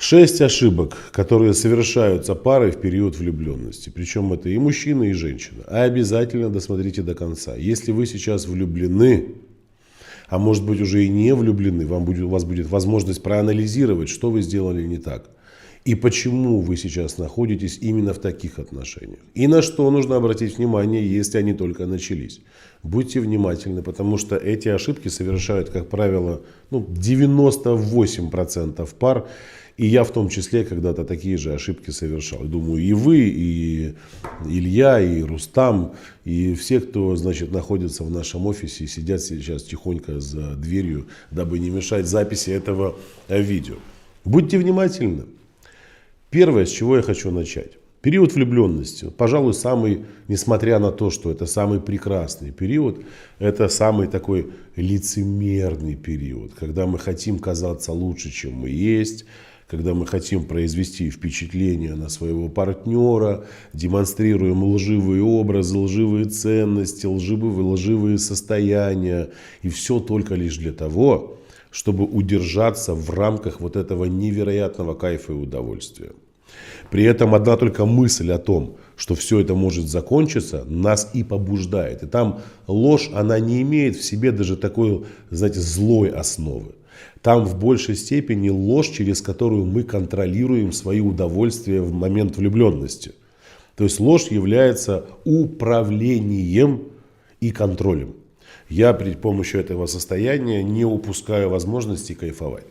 6 ошибок, которые совершаются парой в период влюбленности. Причем это и мужчина, и женщина. А обязательно досмотрите до конца. Если вы сейчас влюблены, а может быть уже и не влюблены, у вас будет возможность проанализировать, что вы сделали не так. И почему вы сейчас находитесь именно в таких отношениях. И на что нужно обратить внимание, если они только начались. Будьте внимательны, потому что эти ошибки совершают, как правило, 98% пар. И я в том числе когда-то такие же ошибки совершал. Думаю, и вы, и Илья, и Рустам, и все, кто, находится в нашем офисе и сидят сейчас тихонько за дверью, дабы не мешать записи этого видео. Будьте внимательны. Первое, с чего я хочу начать. Период влюбленности. Пожалуй, самый, несмотря на то, что это самый прекрасный период, это самый такой лицемерный период, когда мы хотим казаться лучше, чем мы есть, когда мы хотим произвести впечатление на своего партнера, демонстрируем лживые образы, лживые ценности, лживые состояния. И все только лишь для того, чтобы удержаться в рамках вот этого невероятного кайфа и удовольствия. При этом одна только мысль о том, что все это может закончиться, нас и побуждает. И там ложь, она не имеет в себе даже такой, злой основы. Там в большей степени ложь, через которую мы контролируем свои удовольствия в момент влюбленности. То есть ложь является управлением и контролем. Я при помощи этого состояния не упускаю возможности кайфовать.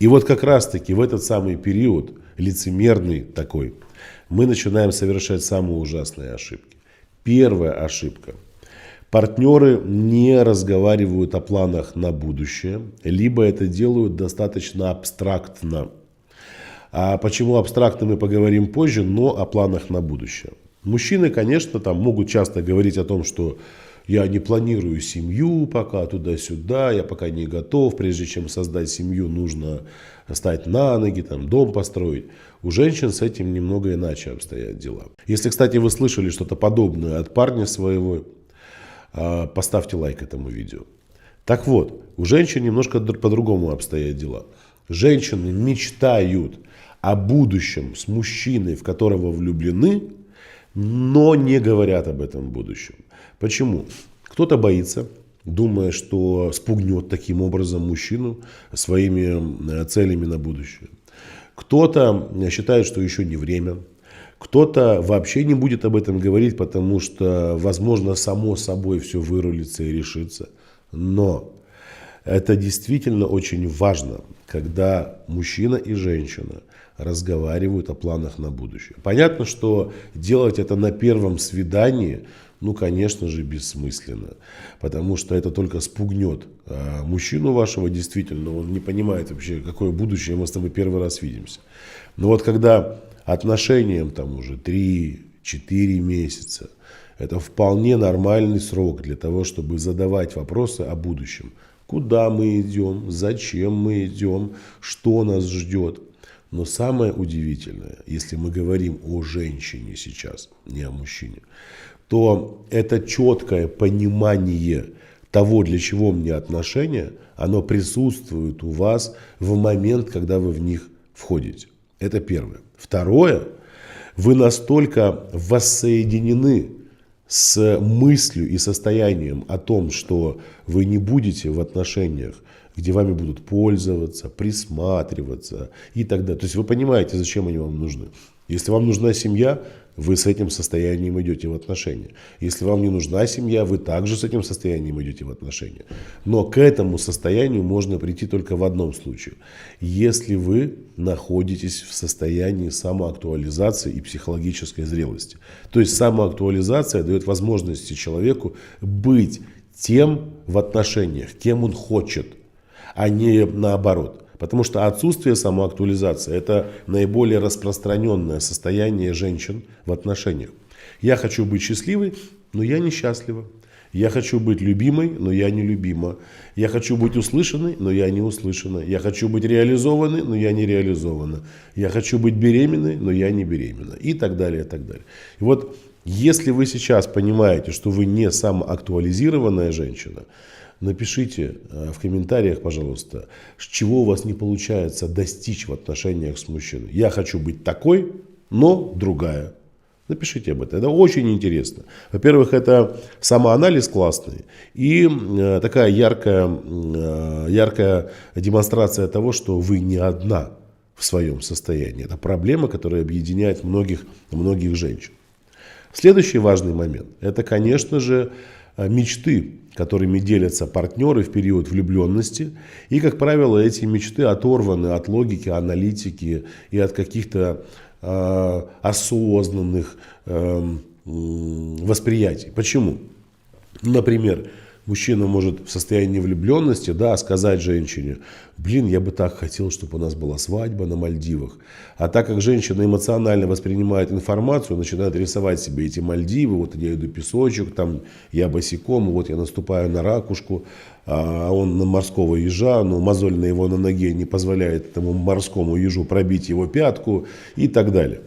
И вот как раз таки в этот самый период, лицемерный такой, мы начинаем совершать самые ужасные ошибки. Первая ошибка. Партнеры не разговаривают о планах на будущее, либо это делают достаточно абстрактно. А почему абстрактно, мы поговорим позже, но о планах на будущее. Мужчины, конечно, могут часто говорить о том, что я не планирую семью пока, туда-сюда, я пока не готов. Прежде чем создать семью, нужно встать на ноги, дом построить. У женщин с этим немного иначе обстоят дела. Если, кстати, вы слышали что-то подобное от парня своего, поставьте лайк этому видео. Так вот, у женщин немножко по-другому обстоят дела. Женщины мечтают о будущем с мужчиной, в которого влюблены, но не говорят об этом будущем. Почему? Кто-то боится, думая, что спугнет таким образом мужчину своими целями на будущее. Кто-то считает, что еще не время. Кто-то вообще не будет об этом говорить, потому что, возможно, само собой все вырулится и решится. Но это действительно очень важно, когда мужчина и женщина разговаривают о планах на будущее. Понятно, что делать это на первом свидании, конечно же, бессмысленно. Потому что это только спугнет мужчину вашего, действительно. Он не понимает вообще, какое будущее, мы с тобой первый раз видимся. Но вот когда отношениям уже 3-4 месяца, это вполне нормальный срок для того, чтобы задавать вопросы о будущем. Куда мы идем, зачем мы идем, что нас ждет. Но самое удивительное, если мы говорим о женщине сейчас, не о мужчине, то это четкое понимание того, для чего мне отношения, оно присутствует у вас в момент, когда вы в них входите. Это первое. Второе, вы настолько воссоединены с мыслью и состоянием о том, что вы не будете в отношениях, где вами будут пользоваться, присматриваться и так далее. То есть вы понимаете, зачем они вам нужны. Если вам нужна семья, вы с этим состоянием идете в отношения. Если вам не нужна семья, вы также с этим состоянием идете в отношения. Но к этому состоянию можно прийти только в одном случае. Если вы находитесь в состоянии самоактуализации и психологической зрелости. То есть самоактуализация дает возможности человеку быть тем в отношениях, кем он хочет, а не наоборот. Потому что отсутствие самоактуализации – это наиболее распространенное состояние женщин в отношениях. Я хочу быть счастливой, но я несчастлива. Я хочу быть любимой, но я не любима. Я хочу быть услышанной, но я не услышана. Я хочу быть реализованной, но я не реализована. Я хочу быть беременной, но я не беременна. И так далее, и так далее. И вот если вы сейчас понимаете, что вы не самоактуализированная женщина, Напишите в комментариях, пожалуйста, чего у вас не получается достичь в отношениях с мужчиной. Я хочу быть такой, но другая. Напишите об этом. Это очень интересно. Во-первых, это самоанализ классный и такая яркая демонстрация того, что вы не одна в своем состоянии. Это проблема, которая объединяет многих женщин. Следующий важный момент – это, конечно же, мечты, которыми делятся партнеры в период влюбленности. И, как правило, эти мечты оторваны от логики, аналитики и от каких-то осознанных восприятий. Почему? Например, мужчина может в состоянии влюбленности, да, сказать женщине: блин, я бы так хотел, чтобы у нас была свадьба на Мальдивах. А так как женщина эмоционально воспринимает информацию, начинает рисовать себе эти Мальдивы: вот я иду песочек, там я босиком, вот я наступаю на ракушку, а он на морского ежа, но мозоль на его ноге не позволяет этому морскому ежу пробить его пятку и так далее.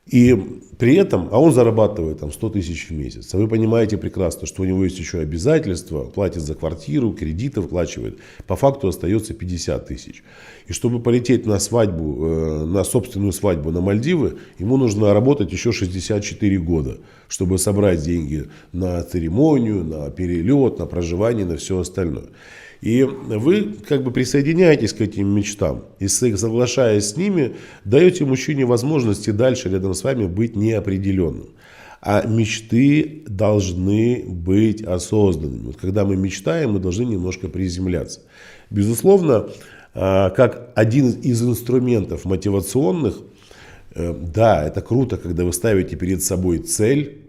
И при этом, а он зарабатывает там 100 тысяч в месяц. А вы понимаете прекрасно, что у него есть еще обязательства, платит за квартиру, кредиты выплачивает. По факту остается 50 тысяч. И чтобы полететь на свадьбу, на собственную свадьбу на Мальдивы, ему нужно работать еще 64 года, чтобы собрать деньги на церемонию, на перелет, на проживание, на все остальное. И вы как бы присоединяетесь к этим мечтам и, соглашаясь с ними, даете мужчине возможности дальше рядом с вами быть неопределенным. А мечты должны быть осознанными. Вот когда мы мечтаем, мы должны немножко приземляться. Безусловно, как один из инструментов мотивационных, да, это круто, когда вы ставите перед собой цель,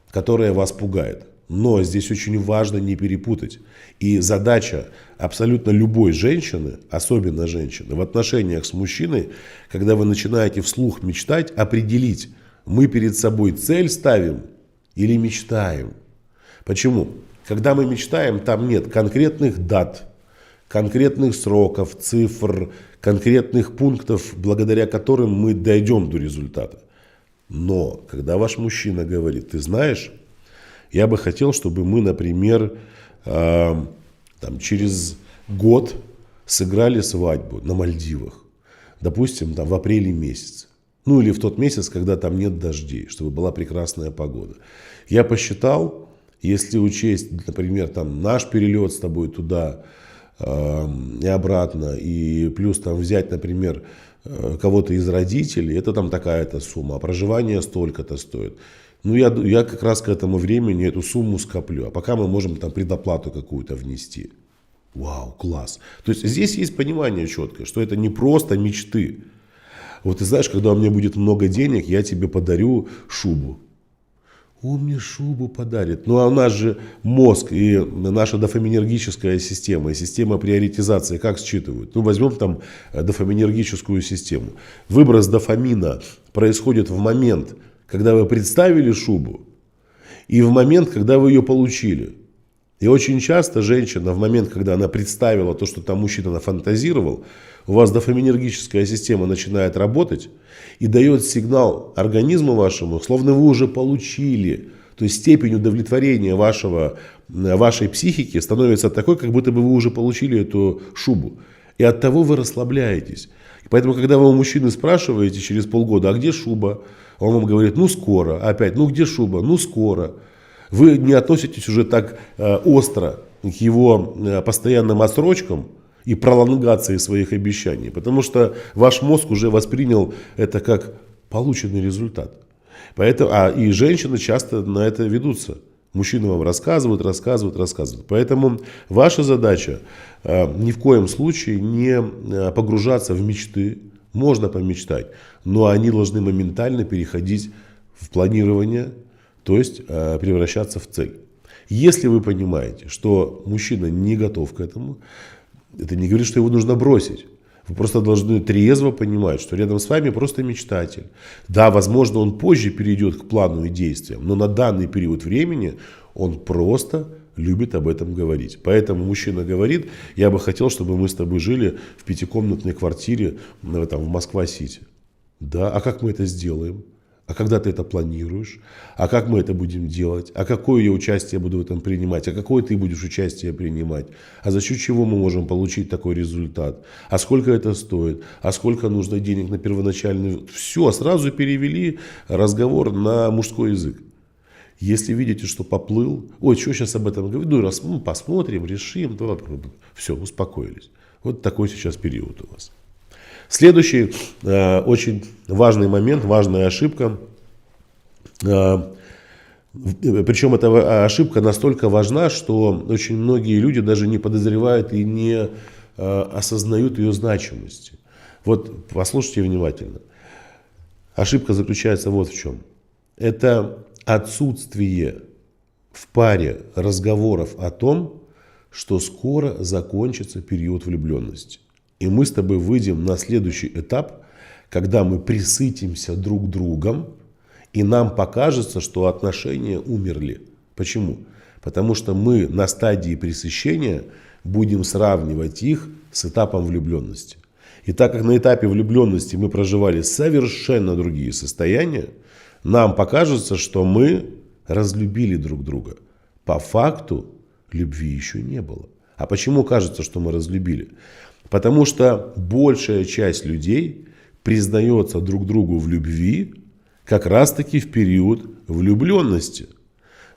которая вас пугает. Но здесь очень важно не перепутать. И задача абсолютно любой женщины, особенно женщины, в отношениях с мужчиной, когда вы начинаете вслух мечтать, определить, мы перед собой цель ставим или мечтаем. Почему? Когда мы мечтаем, там нет конкретных дат, конкретных сроков, цифр, конкретных пунктов, благодаря которым мы дойдем до результата. Но когда ваш мужчина говорит: ты знаешь, я бы хотел, чтобы мы, например, через год сыграли свадьбу на Мальдивах. Допустим, в апреле месяце. Ну или в тот месяц, когда там нет дождей, чтобы была прекрасная погода. Я посчитал, если учесть, например, наш перелет с тобой туда и обратно, и плюс взять, например, кого-то из родителей, это такая-то сумма, а проживание столько-то стоит. Ну, я как раз к этому времени эту сумму скоплю. А пока мы можем предоплату какую-то внести. Вау, класс. То есть здесь есть понимание четкое, что это не просто мечты. Вот ты знаешь, когда у меня будет много денег, я тебе подарю шубу. Он мне шубу подарит. Ну, а у нас же мозг и наша дофаминергическая система, и система приоритизации как считывают? Ну, возьмем дофаминергическую систему. Выброс дофамина происходит в момент, когда вы представили шубу, и в момент, когда вы ее получили. И очень часто женщина в момент, когда она представила то, что там мужчина нафантазировал, у вас дофаминергическая система начинает работать и дает сигнал организму вашему, словно вы уже получили. То есть степень удовлетворения вашей психики становится такой, как будто бы вы уже получили эту шубу. И от того вы расслабляетесь. И поэтому, когда вы у мужчины спрашиваете через полгода: а где шуба? Он вам говорит: ну скоро. Опять: ну где шуба? Ну скоро. Вы не относитесь уже так остро к его постоянным отсрочкам и пролонгации своих обещаний, потому что ваш мозг уже воспринял это как полученный результат. Поэтому, и женщины часто на это ведутся. Мужчины вам рассказывают. Поэтому ваша задача ни в коем случае не погружаться в мечты. Можно помечтать, но они должны моментально переходить в планирование, то есть превращаться в цель. Если вы понимаете, что мужчина не готов к этому, это не говорит, что его нужно бросить. Вы просто должны трезво понимать, что рядом с вами просто мечтатель. Да, возможно, он позже перейдет к плану и действиям, но на данный период времени он просто любит об этом говорить. Поэтому мужчина говорит: я бы хотел, чтобы мы с тобой жили в 5-комнатной квартире в Москва-Сити. Да, а как мы это сделаем? А когда ты это планируешь? А как мы это будем делать? А какое я участие буду в этом принимать? А какое ты будешь участие принимать? А за счет чего мы можем получить такой результат? А сколько это стоит? А сколько нужно денег на первоначальный? Все, сразу перевели разговор на мужской язык. Если видите, что поплыл, ой, что сейчас об этом говорю, ну, раз, посмотрим, решим, все, успокоились. Вот такой сейчас период у вас. Следующий очень важный момент, важная ошибка. Причем эта ошибка настолько важна, что очень многие люди даже не подозревают и не осознают ее значимости. Вот послушайте внимательно. Ошибка заключается вот в чем. Это отсутствие в паре разговоров о том, что скоро закончится период влюбленности. И мы с тобой выйдем на следующий этап, когда мы присытимся друг другом, и нам покажется, что отношения умерли. Почему? Потому что мы на стадии пресыщения будем сравнивать их с этапом влюбленности. И так как на этапе влюбленности мы проживали совершенно другие состояния, нам покажется, что мы разлюбили друг друга. По факту любви еще не было. А почему кажется, что мы разлюбили? Потому что большая часть людей признается друг другу в любви как раз-таки в период влюбленности.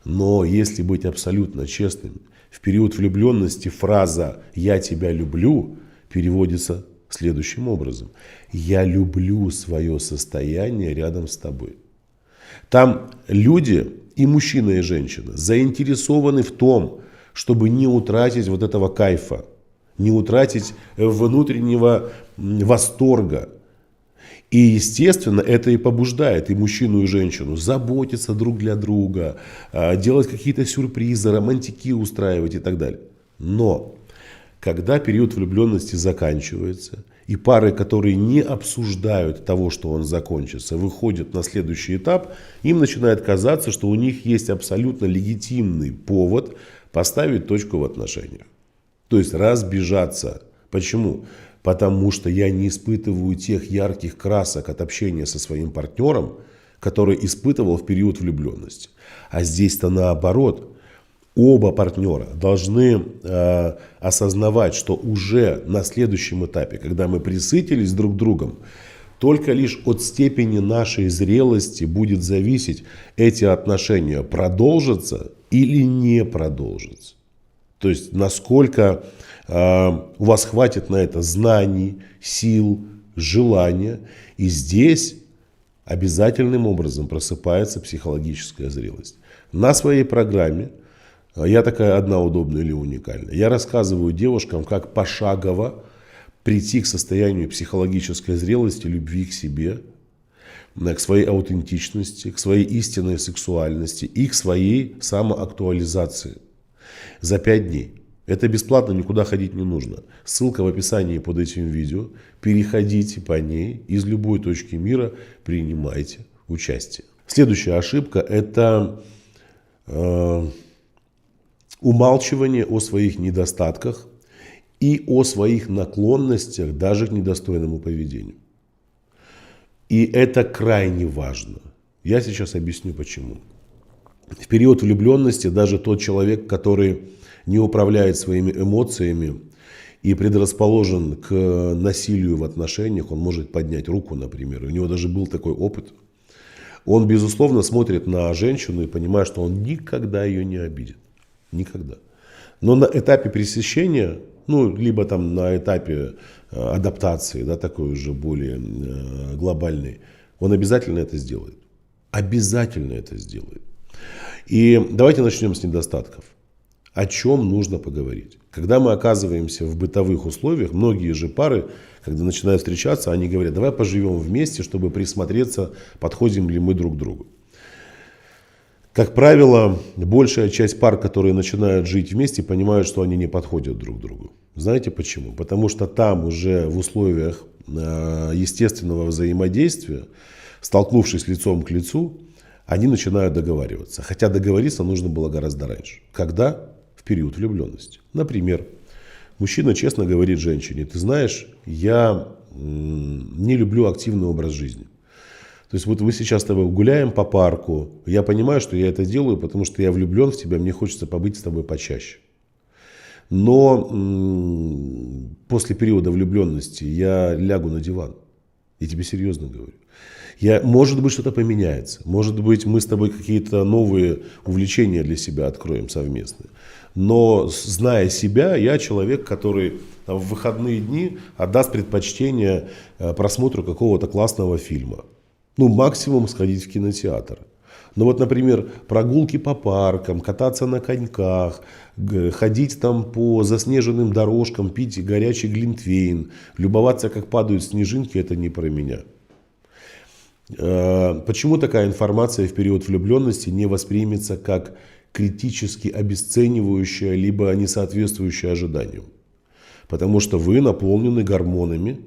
Но если быть абсолютно честным, в период влюбленности фраза «я тебя люблю» переводится следующим образом. «Я люблю свое состояние рядом с тобой». Там люди, и мужчина, и женщина, заинтересованы в том, чтобы не утратить вот этого кайфа, не утратить внутреннего восторга. И, естественно, это и побуждает и мужчину, и женщину заботиться друг для друга, делать какие-то сюрпризы, романтики устраивать и так далее. Но, когда период влюбленности заканчивается, и пары, которые не обсуждают того, что он закончится, выходят на следующий этап, им начинает казаться, что у них есть абсолютно легитимный повод поставить точку в отношениях. То есть разбежаться. Почему? Потому что я не испытываю тех ярких красок от общения со своим партнером, который испытывал в период влюбленности. А здесь-то наоборот. Оба партнера должны осознавать, что уже на следующем этапе, когда мы присытились друг другом, только лишь от степени нашей зрелости будет зависеть, эти отношения продолжатся или не продолжатся. То есть насколько у вас хватит на это знаний, сил, желания. И здесь обязательным образом просыпается психологическая зрелость. На своей программе «Я такая одна удобная или уникальная» я рассказываю девушкам, как пошагово прийти к состоянию психологической зрелости, любви к себе, к своей аутентичности, к своей истинной сексуальности и к своей самоактуализации за 5 дней. Это бесплатно, никуда ходить не нужно. Ссылка в описании под этим видео. Переходите по ней, из любой точки мира принимайте участие. Следующая ошибка – это умалчивание о своих недостатках и о своих наклонностях даже к недостойному поведению. И это крайне важно. Я сейчас объясню почему. В период влюбленности даже тот человек, который не управляет своими эмоциями и предрасположен к насилию в отношениях, он может поднять руку, например. У него даже был такой опыт. Он, безусловно, смотрит на женщину и понимает, что он никогда ее не обидит. Никогда. Но на этапе пресыщения, либо там на этапе адаптации, такой уже более глобальный, он обязательно это сделает. Обязательно это сделает. И давайте начнем с недостатков. О чем нужно поговорить? Когда мы оказываемся в бытовых условиях, многие же пары, когда начинают встречаться, они говорят, давай поживем вместе, чтобы присмотреться, подходим ли мы друг к другу. Как правило, большая часть пар, которые начинают жить вместе, понимают, что они не подходят друг другу. Знаете почему? Потому что там уже в условиях естественного взаимодействия, столкнувшись лицом к лицу, они начинают договариваться. Хотя договориться нужно было гораздо раньше. Когда? В период влюбленности. Например, мужчина честно говорит женщине, ты знаешь, я не люблю активный образ жизни. То есть вот мы сейчас с тобой гуляем по парку, я понимаю, что я это делаю, потому что я влюблен в тебя, мне хочется побыть с тобой почаще. Но после периода влюбленности я лягу на диван. Я тебе серьезно говорю. Может быть, что-то поменяется. Может быть, мы с тобой какие-то новые увлечения для себя откроем совместные. Но, зная себя, я человек, который в выходные дни отдаст предпочтение просмотру какого-то классного фильма. Ну, максимум сходить в кинотеатр. Но вот, например, прогулки по паркам, кататься на коньках, ходить там по заснеженным дорожкам, пить горячий глинтвейн, любоваться, как падают снежинки, это не про меня. Почему такая информация в период влюбленности не воспримется как критически обесценивающая, либо не соответствующая ожиданиям? Потому что вы наполнены гормонами,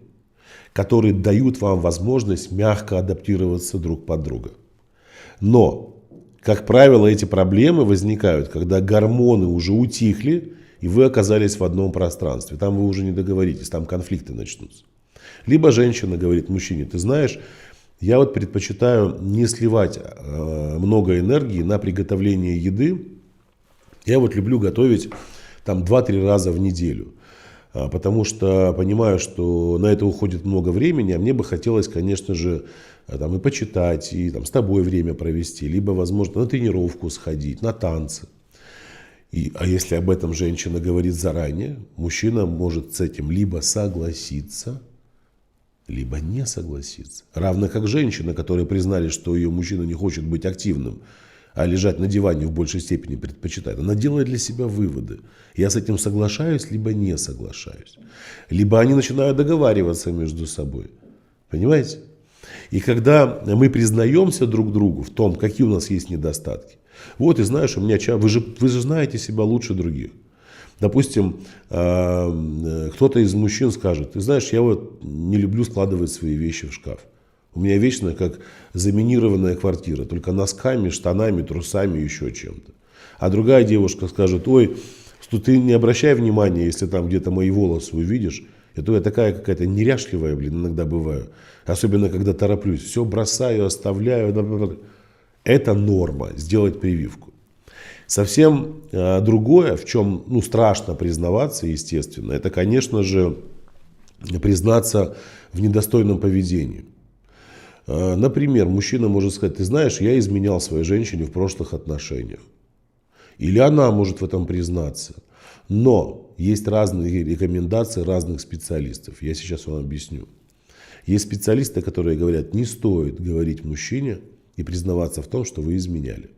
которые дают вам возможность мягко адаптироваться друг под друга. Но, как правило, эти проблемы возникают, когда гормоны уже утихли, и вы оказались в одном пространстве. Там вы уже не договоритесь, там конфликты начнутся. Либо женщина говорит мужчине: ты знаешь, я вот предпочитаю не сливать много энергии на приготовление еды. Я вот люблю готовить там 2-3 раза в неделю. Потому что понимаю, что на это уходит много времени, а мне бы хотелось, конечно же, там, и почитать, и там, с тобой время провести, либо, возможно, на тренировку сходить, на танцы. А если об этом женщина говорит заранее, мужчина может с этим либо согласиться, либо не согласиться. Равно как женщина, которая признали, что ее мужчина не хочет быть активным, а лежать на диване в большей степени предпочитает. Она делает для себя выводы. Я с этим соглашаюсь, либо не соглашаюсь. Либо они начинают договариваться между собой. Понимаете? И когда мы признаемся друг другу в том, какие у нас есть недостатки. Вот, и знаешь, у меня вы же знаете себя лучше других. Допустим, кто-то из мужчин скажет: ты знаешь, я вот не люблю складывать свои вещи в шкаф. У меня вечно как заминированная квартира, только носками, штанами, трусами, еще чем-то. А другая девушка скажет: ой, ты не обращай внимания, если там где-то мои волосы увидишь. Я такая какая-то неряшливая, иногда бываю. Особенно, когда тороплюсь. Все бросаю, оставляю. Это норма, сделать прививку. Совсем другое, в чем страшно признаваться, естественно, это, конечно же, признаться в недостойном поведении. Например, мужчина может сказать: ты знаешь, я изменял своей женщине в прошлых отношениях. Или она может в этом признаться. Но есть разные рекомендации разных специалистов. Я сейчас вам объясню. Есть специалисты, которые говорят: не стоит говорить мужчине и признаваться в том, что вы изменяли.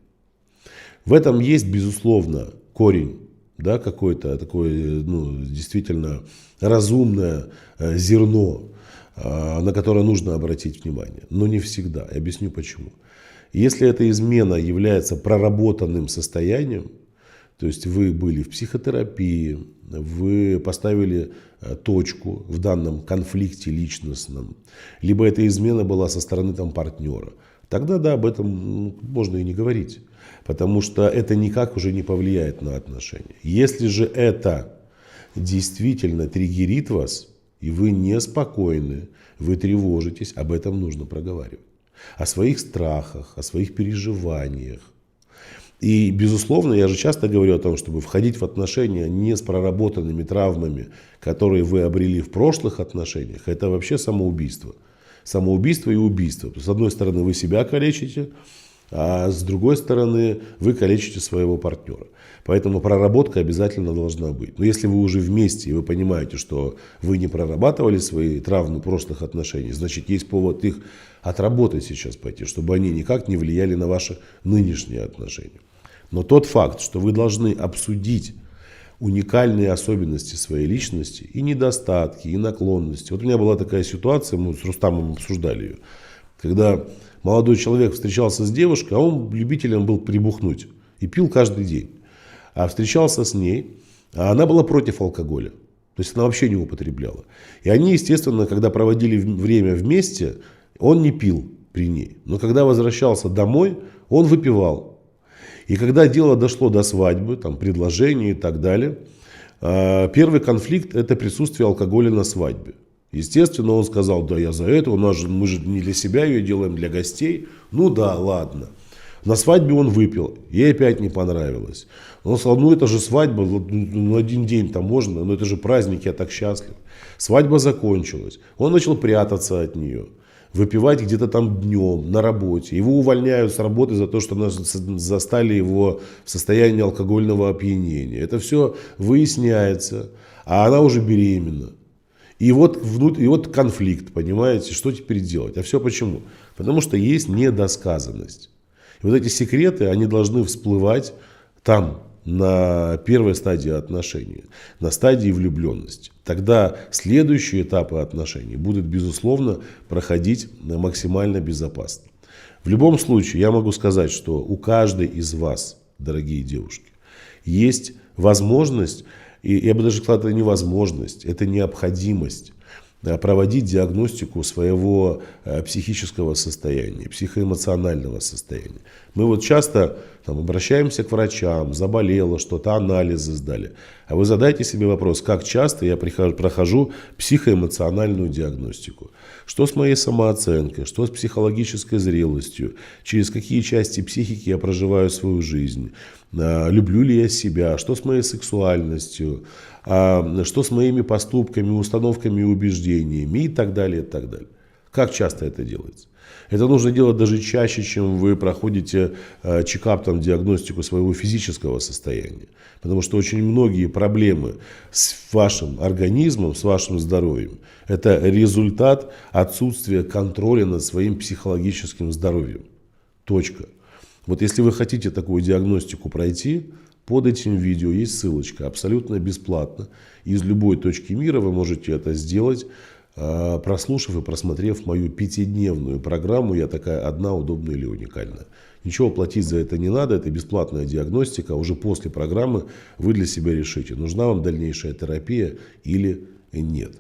В этом есть, безусловно, корень, да, какое-то такое действительно разумное зерно, на которое нужно обратить внимание. Но не всегда. Я объясню почему. Если эта измена является проработанным состоянием, то есть вы были в психотерапии, вы поставили точку в данном конфликте личностном, либо эта измена была со стороны партнера, тогда да, об этом можно и не говорить, потому что это никак уже не повлияет на отношения. Если же это действительно триггерит вас, и вы неспокойны, вы тревожитесь, об этом нужно проговаривать. О своих страхах, о своих переживаниях. И, безусловно, я же часто говорю о том, чтобы входить в отношения не с проработанными травмами, которые вы обрели в прошлых отношениях. Это вообще самоубийство. Самоубийство и убийство. С одной стороны, вы себя калечите, а с другой стороны, вы калечите своего партнера. Поэтому проработка обязательно должна быть. Но если вы уже вместе и вы понимаете, что вы не прорабатывали свои травмы прошлых отношений, значит, есть повод их отработать сейчас пойти, чтобы они никак не влияли на ваши нынешние отношения. Но тот факт, что вы должны обсудить уникальные особенности своей личности и недостатки, и наклонности. Вот у меня была такая ситуация, мы с Рустамом обсуждали ее, когда молодой человек встречался с девушкой, а он любителем был прибухнуть и пил каждый день. А встречался с ней, а она была против алкоголя. То есть она вообще не употребляла. И они, естественно, когда проводили время вместе, он не пил при ней. Но когда возвращался домой, он выпивал. И когда дело дошло до свадьбы, предложения и так далее, первый конфликт — это присутствие алкоголя на свадьбе. Естественно, он сказал, да я за это, мы же не для себя ее делаем, для гостей. Ну да, ладно. На свадьбе он выпил, ей опять не понравилось. Он сказал, ну это же свадьба, ну один день там можно, но это же праздник, я так счастлив. Свадьба закончилась, он начал прятаться от нее, выпивать где-то там днем, на работе. Его увольняют с работы за то, что застали его в состоянии алкогольного опьянения. Это все выясняется, а она уже беременна. И вот конфликт, понимаете, что теперь делать? А все почему? Потому что есть недосказанность. И вот эти секреты, они должны всплывать там, на первой стадии отношений, на стадии влюбленности. Тогда следующие этапы отношений будут, безусловно, проходить максимально безопасно. В любом случае, я могу сказать, что у каждой из вас, дорогие девушки, есть возможность, и я бы даже сказал, это не возможность, это необходимость проводить диагностику своего психического состояния, психоэмоционального состояния. Мы вот часто обращаемся к врачам, заболело что-то, анализы сдали. А вы задайте себе вопрос, как часто я прохожу психоэмоциональную диагностику. Что с моей самооценкой, что с психологической зрелостью, через какие части психики я проживаю свою жизнь, люблю ли я себя, что с моей сексуальностью, что с моими поступками, установками и убеждениями и так далее, и так далее. Как часто это делается? Это нужно делать даже чаще, чем вы проходите чекап, диагностику своего физического состояния. Потому что очень многие проблемы с вашим организмом, с вашим здоровьем, это результат отсутствия контроля над своим психологическим здоровьем. Точка. Вот если вы хотите такую диагностику пройти, под этим видео есть ссылочка, абсолютно бесплатно. Из любой точки мира вы можете это сделать, прослушав и просмотрев мою 5-дневную программу «Я такая одна, удобная или уникальная». Ничего платить за это не надо, это бесплатная диагностика. Уже после программы вы для себя решите, нужна вам дальнейшая терапия или нет.